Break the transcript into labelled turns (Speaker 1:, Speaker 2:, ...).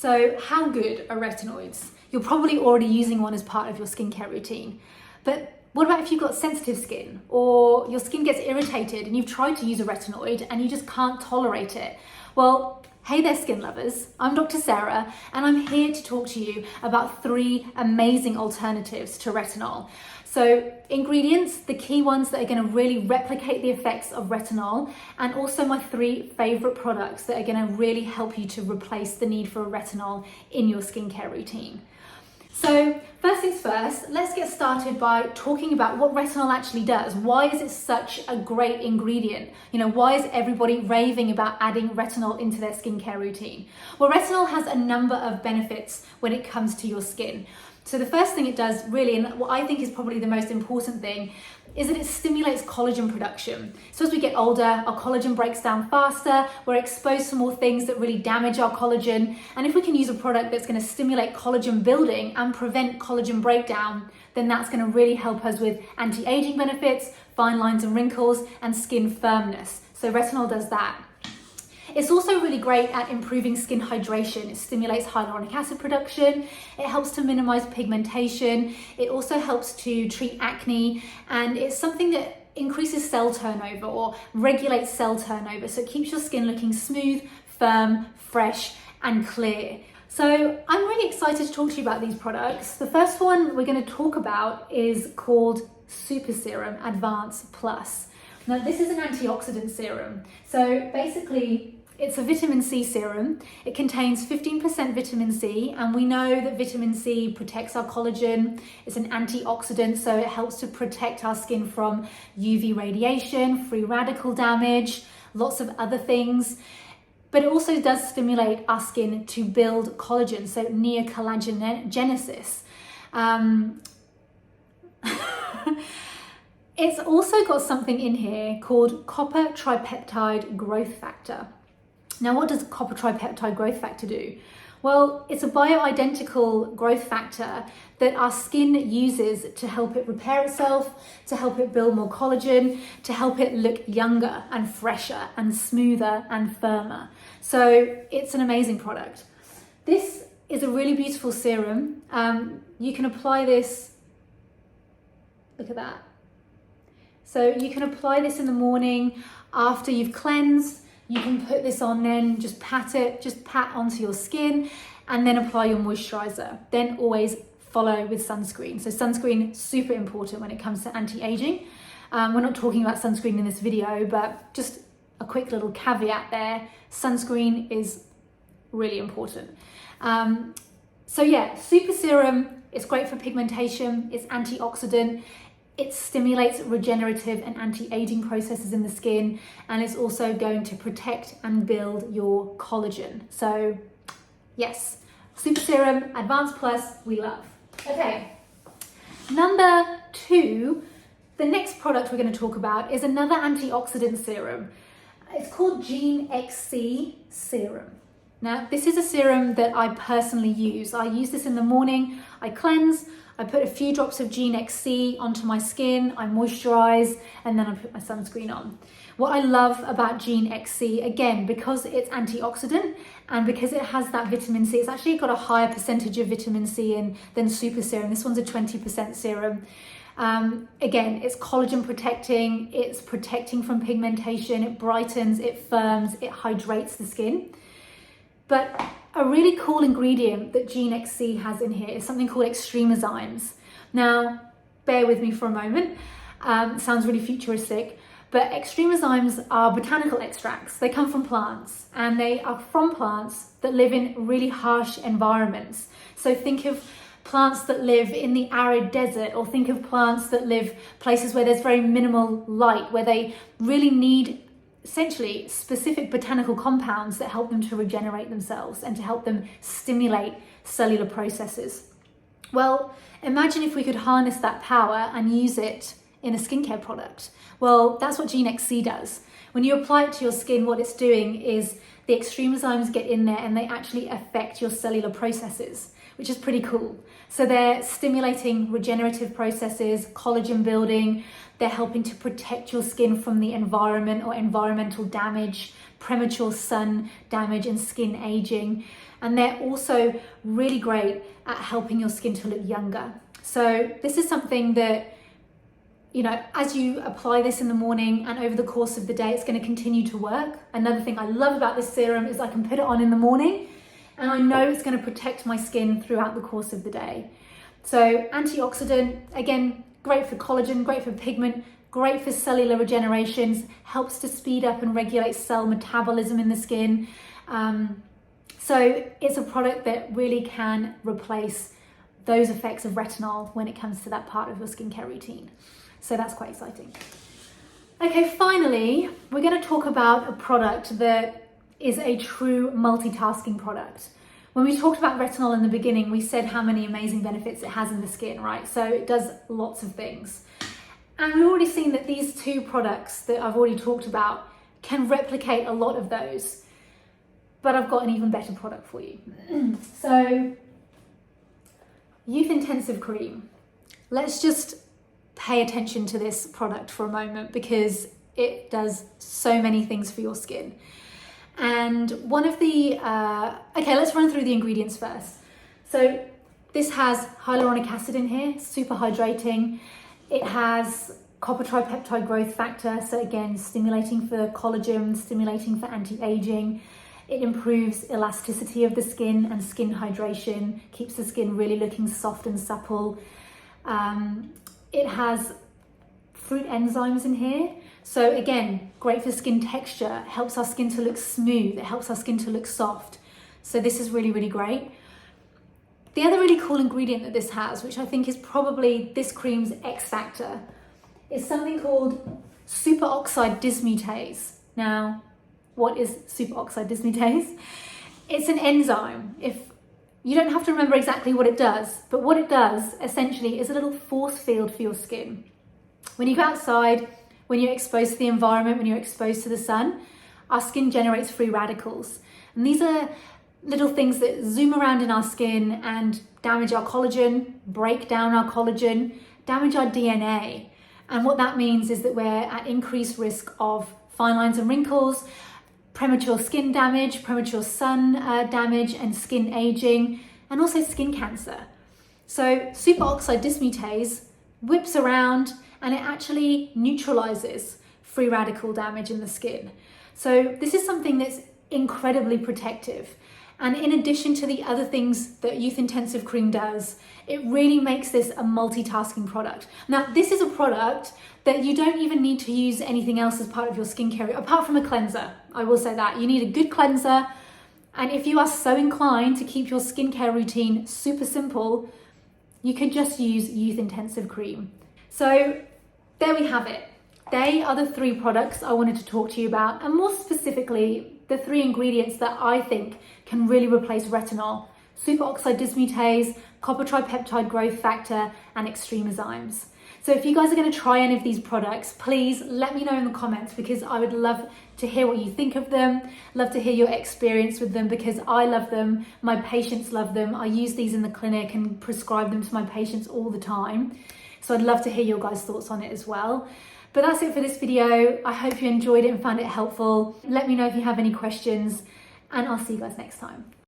Speaker 1: So how good are retinoids? You're probably already using one as part of your skincare routine. But what about if you've got sensitive skin or your skin gets irritated and you've tried to use a retinoid and you just can't tolerate it? Well, hey there skin lovers, I'm Dr. Sarah and I'm here to talk to you about 3 amazing alternatives to retinol. So ingredients, the key ones that are going to really replicate the effects of retinol, and also my 3 favorite products that are going to really help you to replace the need for a retinol in your skincare routine. So first things first, let's get started by talking about what retinol actually does. Why is it such a great ingredient? Why is everybody raving about adding retinol into their skincare routine? Well, retinol has a number of benefits when it comes to your skin. So the first thing it does really, and what I think is probably the most important thing, is that it stimulates collagen production. So as we get older, our collagen breaks down faster, we're exposed to more things that really damage our collagen. And if we can use a product that's going to stimulate collagen building and prevent collagen breakdown, then that's going to really help us with anti-aging benefits, fine lines and wrinkles, and skin firmness. So retinol does that. It's also really great at improving skin hydration. It stimulates hyaluronic acid production. It helps to minimize pigmentation. It also helps to treat acne, and it's something that increases cell turnover or regulates cell turnover. So it keeps your skin looking smooth, firm, fresh, and clear. So I'm really excited to talk to you about these products. The first one we're going to talk about is called Super Serum Advance Plus. Now, this is an antioxidant serum. So basically, it's a vitamin C serum. It contains 15% vitamin C, and we know that vitamin C protects our collagen. It's an antioxidant, so it helps to protect our skin from UV radiation, free radical damage, lots of other things. But it also does stimulate our skin to build collagen, so neocollagenesis. It's also got something in here called copper tripeptide growth factor. Now, what does copper tripeptide growth factor do? Well, it's a bioidentical growth factor that our skin uses to help it repair itself, to help it build more collagen, to help it look younger and fresher and smoother and firmer. So it's an amazing product. This is a really beautiful serum. You can apply this, look at that. So you can apply this in the morning after you've cleansed. You can put this on, then just pat onto your skin, and then apply your moisturizer. Then always follow with sunscreen. So sunscreen, super important when it comes to anti-aging. We're not talking about sunscreen in this video, but just a quick little caveat there. Sunscreen is really important. So yeah, Super Serum, it's great for pigmentation, it's antioxidant, it stimulates regenerative and anti-aging processes in the skin, and it's also going to protect and build your collagen. So yes, Super Serum Advanced Plus, we love. Okay, number 2, the next product we're going to talk about is another antioxidant serum. It's called GENEXC serum. Now, this is a serum that I personally use. I use this in the morning, I cleanse, I put a few drops of GENEXC onto my skin, I moisturize, and then I put my sunscreen on. What I love about GENEXC, again, because it's antioxidant and because it has that vitamin C, it's actually got a higher percentage of vitamin C in than Super Serum. This one's a 20% serum. Again, it's collagen protecting, it's protecting from pigmentation, it brightens, it firms, it hydrates the skin. But a really cool ingredient that GENEXC has in here is something called extremozymes. Now, bear with me for a moment. Sounds really futuristic, but extremozymes are botanical extracts. They come from plants, and they are from plants that live in really harsh environments. So think of plants that live in the arid desert, or think of plants that live places where there's very minimal light, where they really need essentially specific botanical compounds that help them to regenerate themselves and to help them stimulate cellular processes. Well, imagine if we could harness that power and use it in a skincare product? Well, that's what GENEXC does. When you apply it to your skin, what it's doing is the extreme enzymes get in there and they actually affect your cellular processes, which is pretty cool. So they're stimulating regenerative processes, collagen building, they're helping to protect your skin from the environment or environmental damage, premature sun damage and skin aging. And they're also really great at helping your skin to look younger. So this is something that, as you apply this in the morning and over the course of the day, it's going to continue to work. Another thing I love about this serum is I can put it on in the morning and I know it's going to protect my skin throughout the course of the day. So antioxidant, again, great for collagen, great for pigment, great for cellular regeneration, helps to speed up and regulate cell metabolism in the skin. So it's a product that really can replace those effects of retinol when it comes to that part of your skincare routine. So that's quite exciting. Okay, finally, we're going to talk about a product that is a true multitasking product. When we talked about retinol in the beginning, we said how many amazing benefits it has in the skin, right? So it does lots of things. And we've already seen that these two products that I've already talked about can replicate a lot of those. But I've got an even better product for you. So, Youth Intensive Cream. Let's just pay attention to this product for a moment because it does so many things for your skin. And one of the, let's run through the ingredients first. So this has hyaluronic acid in here, super hydrating. It has copper tripeptide growth factor, so again, stimulating for collagen, stimulating for anti-aging. It improves elasticity of the skin and skin hydration, keeps the skin really looking soft and supple. It has fruit enzymes in here. So again, great for skin texture, helps our skin to look smooth, it helps our skin to look soft. So this is really, really great. The other really cool ingredient that this has, which I think is probably this cream's X factor, is something called superoxide dismutase. Now, what is superoxide dismutase? It's an enzyme. You don't have to remember exactly what it does, but what it does essentially is a little force field for your skin. When you go outside, when you're exposed to the environment, when you're exposed to the sun, our skin generates free radicals. And these are little things that zoom around in our skin and damage our collagen, break down our collagen, damage our DNA. And what that means is that we're at increased risk of fine lines and wrinkles, premature skin damage, premature sun damage and skin aging, and also skin cancer. So superoxide dismutase whips around and it actually neutralizes free radical damage in the skin. So this is something that's incredibly protective. And in addition to the other things that Youth Intensive Cream does, it really makes this a multitasking product. Now, this is a product that you don't even need to use anything else as part of your skincare, apart from a cleanser. I will say that. You need a good cleanser. And if you are so inclined to keep your skincare routine super simple, you could just use Youth Intensive Cream. So there we have it. They are the three products I wanted to talk to you about, and more specifically, the three ingredients that I think can really replace retinol: superoxide dismutase, copper tripeptide growth factor, and extreme enzymes. So if you guys are going to try any of these products, please let me know in the comments, because I would love to hear what you think of them, love to hear your experience with them, because I love them, my patients love them. I use these in the clinic and prescribe them to my patients all the time. So I'd love to hear your guys' thoughts on it as well. But that's it for this video. I hope you enjoyed it and found it helpful. Let me know if you have any questions, and I'll see you guys next time.